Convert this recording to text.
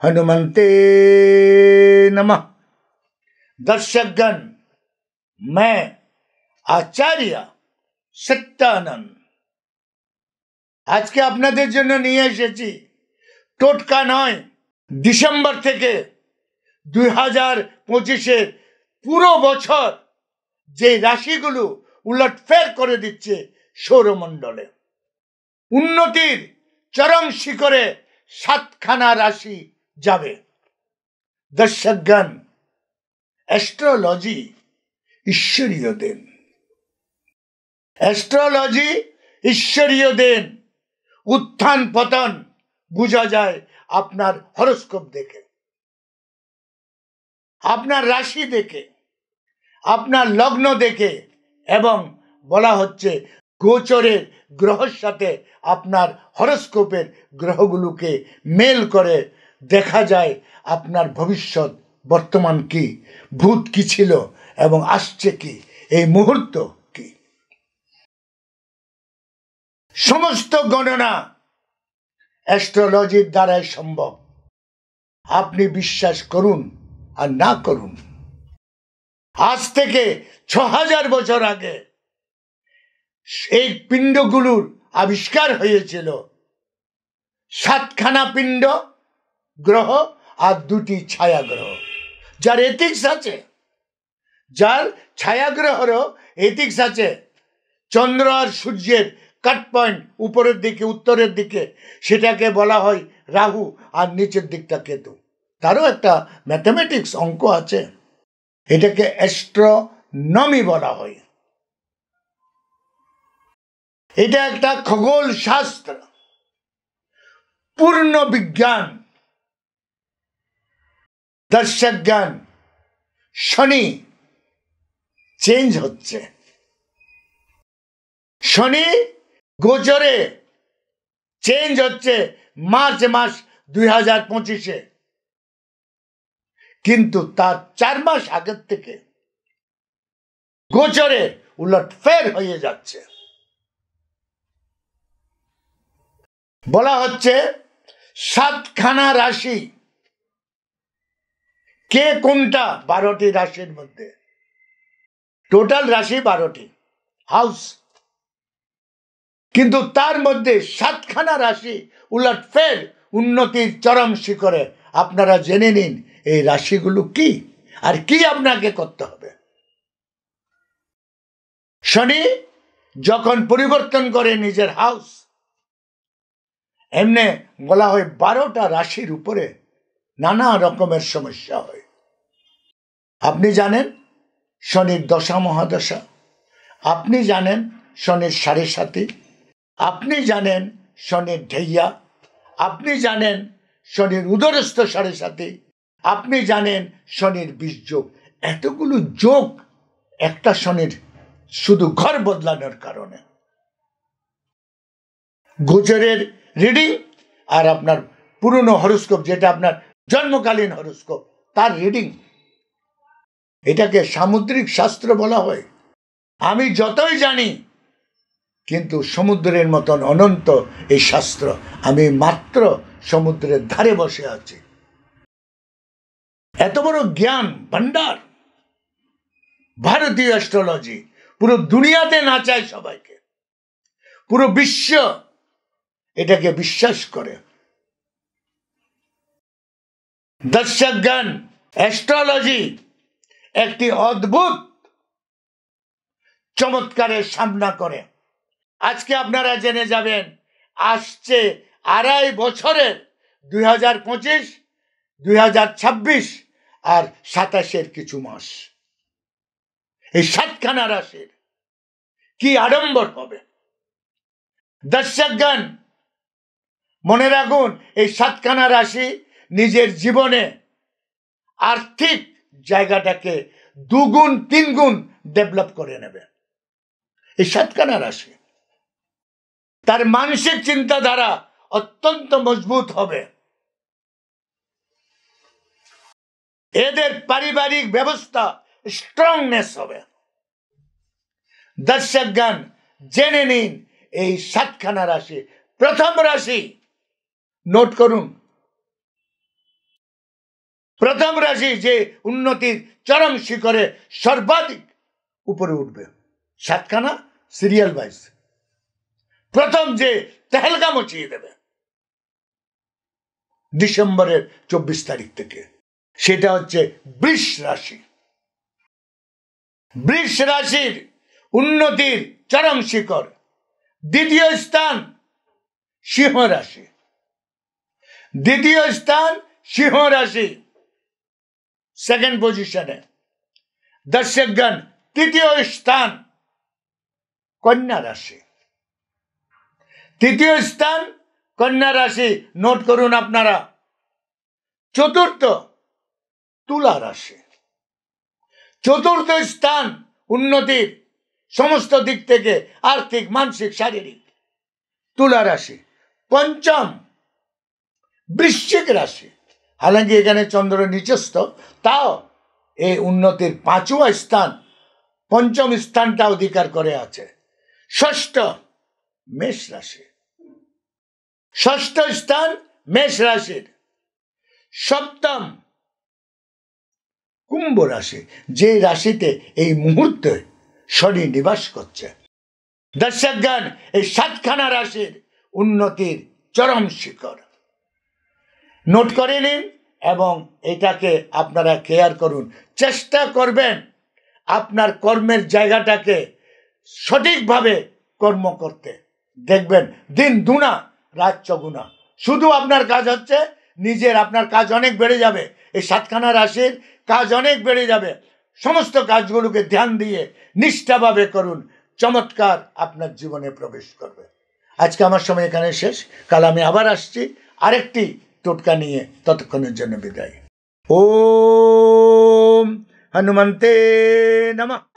हनुमंते नमः। दर्शकगण, मैं आचार्य सत्यानंद আজকে আপনাদের জন্য নিয়ে এসেছি টোটকা নয়, ডিসেম্বর থেকে 2025-এর পুরো বছর যে রাশিগুলো উলটফের করে দিচ্ছে সৌরমণ্ডলে, উন্নতির চরম শিখরে 7খানা রাশি যাবে। দর্শকগণ, অ্যাস্ট্রোলজি ঈশ্বরীয় দেন, অ্যাস্ট্রোলজি ঈশ্বরীয় দেন। উত্থান পতন বোঝা যায় আপনার হরোস্কোপ দেখে, আপনার রাশি দেখে, আপনার লগ্ন দেখে, এবং বলা হচ্ছে গোচরের গ্রহের সাথে আপনার হরোস্কোপের গ্রহগুলোকে মেল করে দেখা যায় আপনার ভবিষ্যৎ বর্তমান কি, ভূত কি ছিল এবং আসছে কি, এই মুহূর্ত কি। সমস্ত গণনা অ্যাস্ট্রোলজির দ্বারাই সম্ভব। আপনি বিশ্বাস করুন আর না করুন, আজ থেকে 6000 বছর আগে এই পিণ্ডগুলোর আবিষ্কার হয়েছিল। 7খানা পিণ্ড গ্রহ আর 2টি ছায়া গ্রহ, যার এথিক্স আছে, যার ছায়াগ্রহেরও এথিক্স আছে। চন্দ্র আর সূর্যের কাট পয়েন্ট উপরের দিকে, উত্তরের দিকে, সেটাকে বলা হয় রাহু, আর নিচের দিকটা কেতু। তারও একটা ম্যাথমেটিক্স অঙ্ক আছে, এটাকে অ্যাস্ট্রোনমি বলা হয়। এটা একটা খগোল শাস্ত্র, পূর্ণ বিজ্ঞান। দর্শকগণ, শনি চেঞ্জ হচ্ছে, শনি গোচরে চেঞ্জ হচ্ছে মার্চ মাস 2025-এ, কিন্তু তার 4 মাস আগের থেকে গোচরে উলটফের হয়ে যাচ্ছে। বলা হচ্ছে 7খানা রাশি, কে কোনটা? 12টি রাশির মধ্যে, টোটাল রাশি 12টি হাউস, কিন্তু তার মধ্যে 7খানা রাশি উলটফের উন্নতির চরম শিখরে। আপনারা জেনে নিন এই রাশিগুলো কি আর কি আপনাকে করতে হবে। শনি যখন পরিবর্তন করে নিজের হাউস, এমনি বলা হয় 12টা রাশির উপরে নানা রকমের সমস্যা হয়। আপনি জানেন শনির দশা মহাদশা, আপনি জানেন শনির 7.5, আপনি জানেন শনির ঢেইয়া, আপনি জানেন শনির উদরস্থ 7.5, আপনি জানেন শনির 20 যোগ। এতগুলো যোগ একটা শনির শুধু ঘর বদলানোর কারণে। গোচরের রিডিং আর আপনার পুরনো হরোস্কোপ, যেটা আপনার জন্মকালীন হরোস্কোপ, তার রিডিং, এটাকে সামুদ্রিক শাস্ত্র বলা হয়। আমি যতই জানি, কিন্তু সমুদ্রের মতন অনন্ত এই শাস্ত্র, আমি মাত্র সমুদ্রের ধারে বসে আছি। এত বড় জ্ঞান ভান্ডার ভারতীয় অ্যাস্ট্রোলজি পুরো দুনিয়াতে নাচায় সবাইকে, পুরো বিশ্ব এটাকে বিশ্বাস করে। দর্শকগণ, অ্যাস্ট্রোলজি একটি অদ্ভুত চমৎকারের সামনা করে। আজকে আপনারা জেনে যাবেন, আসছে 2.5 বছরের 2025, 2026 আর 27-এর কিছু মাস, এই 7খানা রাশির কি আড়ম্বর হবে। দর্শকগণ, মনে রাখুন, এই 7খানা রাশি নিজের জীবনে আর্থিক জায়গাটাকে 2 গুণ 3 গুণ ডেভেলপ করে নেবে। এই 7খানা রাশি, তার মানসিক চিন্তাধারা অত্যন্ত মজবুত হবে, এদের পারিবারিক ব্যবস্থা স্ট্রংনেস হবে। দর্শকগণ, জেনে নিন এই 7খানা রাশি। প্রথম রাশি নোট করুন, প্রথম রাশি যে উন্নতির চরম শিখরে সর্বাধিক উপরে উঠবে, সাতখানা সিরিয়াল ওয়াইজ প্রথম যে তেহলকা মচিয়ে দেবে ডিসেম্বরের 24 তারিখ থেকে, সেটা হচ্ছে বৃষ রাশি। বৃষ রাশির উন্নতির চরম শিখর, দ্বিতীয় স্থান সিংহ রাশি। দ্বিতীয় স্থান সিংহ রাশি, সেকেন্ড পজিশনে। দর্শকগণ, তৃতীয় স্থান কন্যা রাশি। তৃতীয় স্থান কন্যা রাশি, নোট করুন আপনারা। চতুর্থ তুলা রাশি। চতুর্থ স্থান উন্নতির সমস্ত দিক থেকে, আর্থিক, মানসিক, শারীরিক, তুলা রাশি। পঞ্চম বৃশ্চিক রাশি। হালাকি এখানে চন্দ্র নিচস্থ, তাও এই উন্নতির পাঁচওয়া স্থান, পঞ্চম স্থানটা অধিকার করে আছে। ষষ্ঠ মেষ রাশি। ষষ্ঠ স্থান মেষ রাশির। সপ্তম কুম্ভ রাশি, যে রাশিতে এই মুহূর্তে শনি নিবাস করছে। দর্শকগণ, এই সাতখানা রাশির উন্নতির চরম শিখর নোট করে নিন এবং এটাকে আপনারা কেয়ার করুন। চেষ্টা করবেন আপনার কর্মের জায়গাটাকে সঠিকভাবে কর্ম করতে। দেখবেন দিন দুনা রাত চগুনা। শুধু আপনার কাজ হচ্ছে নিজের, আপনার কাজ অনেক বেড়ে যাবে। এই সাতখানা রাশির কাজ অনেক বেড়ে যাবে। সমস্ত কাজগুলোকে ধ্যান দিয়ে নিষ্ঠাভাবে করুন, চমৎকার আপনার জীবনে প্রবেশ করবে। আজকে আমার সময় এখানে শেষ। কাল আমি আবার আসছি আরেকটি টোটকা নিয়ে। ততক্ষণের জন্য বিদায়। ওম হনুমন্তে নমঃ।